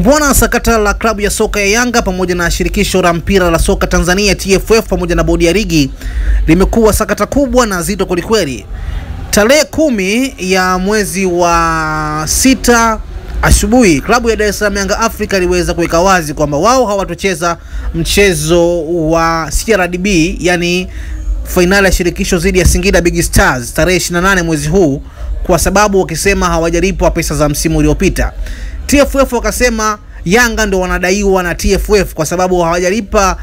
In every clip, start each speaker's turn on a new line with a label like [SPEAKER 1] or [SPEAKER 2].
[SPEAKER 1] Bwana, sakata la klabu ya soka ya Yanga pamoja na shirikisho la mpira la soka Tanzania TFF pamoja na bodi ya ligi limekuwa sakata kubwa na zito kwelikweli. Tarehe 10 ya mwezi wa 6 asubuhi, klabu ya Dar es Salaam Yanga Africa iliweza kuweka wazi kwamba wao hawatocheza mchezo wa CRDB, yani finali ya shirikisho dhidi ya Singida Big Stars tarehe 28 mwezi huu, kwa sababu wakisema hawajalipwa pesa za msimu uliopita. TFF wakasema Yanga ndo wanadaiwa na TFF kwa sababu hawajalipa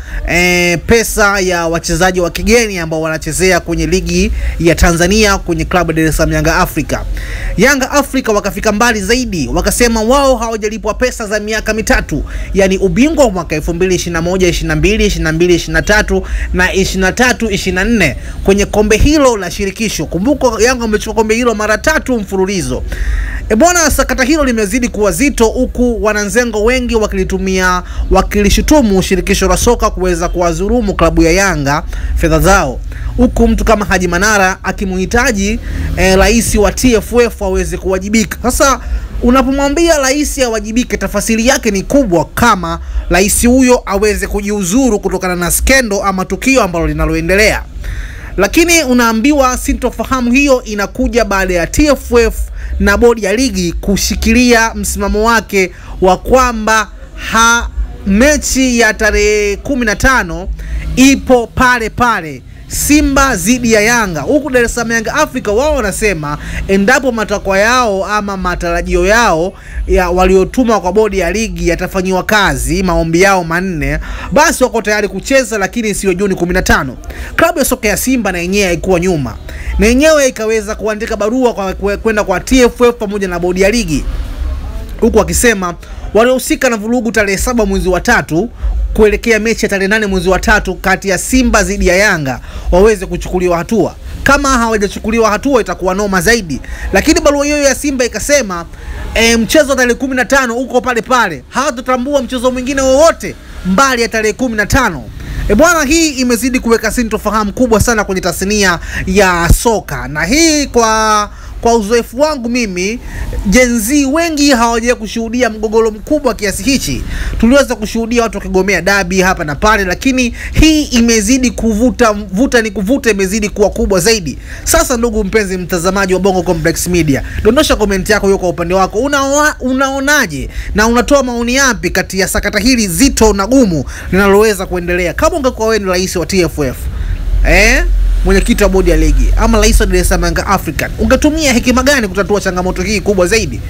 [SPEAKER 1] pesa ya wachezaji wa kigeni ambao wanachezea kwenye ligi ya Tanzania kwenye klabu ya Dar es Salaam Yanga Africa. Yanga Africa wakafika mbali zaidi, wakasema wao hawajalipwa pesa za miaka mitatu, yani ubingwa wa mwaka 2021, 22, 22, 23 na 23, 24 kwenye kombe hilo la shirikisho. Kumbuka Yanga wamechukua kombe hilo mara 3 mfululizo. Bwana, sakata hilo limezidi kuwa zito, huku wananzengo wengi wakilishutumu shirikisho la soka kuweza kuwadhulumu klabu ya Yanga fedha zao, huku mtu kama Haji Manara akimhitaji rais wa TFF aweze kuwajibika. Sasa unapomwambia rais awajibike, tafasiri yake ni kubwa, kama rais huyo aweze kujiuzuru kutokana na skendo ama tukio ambalo linaloendelea. Lakini unaambiwa sintofahamu hiyo inakuja baada ya TFF na bodi ya ligi kushikilia msimamo wake wa kwamba mechi ya tarehe 15 ipo pale pale, Simba dhidi ya Yanga. Huku Dar es Salaam Yanga Africa wao wanasema endapo matakwa yao ama matarajio yao ya waliotuma kwa bodi ya ligi yatafanyiwa kazi, maombi yao manne, basi wako tayari kucheza, lakini sio Juni 15. Klabu ya soka ya Simba na yenyewe haikuwa nyuma, na yenyewe ikaweza kuandika barua kwenda kwa TFF pamoja na bodi ya ligi, huku wakisema waliohusika na vurugu tarehe 7 mwezi wa 3 kuelekea mechi ya tarehe 8 mwezi wa 3 kati ya Simba dhidi ya Yanga waweze kuchukuliwa hatua. Kama hawajachukuliwa hatua itakuwa noma zaidi. Lakini barua hiyo ya Simba ikasema mchezo tarehe 15 uko pale pale, hawatotambua mchezo mwingine wowote mbali ya tarehe 15. Bwana, hii imezidi kuweka sintofahamu kubwa sana kwenye tasnia ya soka, na hii kwa uzoefu wangu mimi, Gen Z wengi hawajawahi kushuhudia mgogoro mkubwa kiasi hichi. Tuliweza kushuhudia watu wakigomea dabi hapa na pale, lakini hii imezidi vuta ni kuvuta, imezidi kuwa kubwa zaidi. Sasa ndugu mpenzi mtazamaji wa Bongo Complex Media, dondosha comment yako kwa upande wako. Unaonaje na unatoa maoni yapi kati ya sakata hili zito na gumu linaloweza kuendelea? Kama ungekuwa wewe ni rais wa TFF, mwenyekiti wa bodi ya ligi ama rais wa Dar es Salaam Yanga African, ungetumia hekima gani kutatua changamoto hii kubwa zaidi?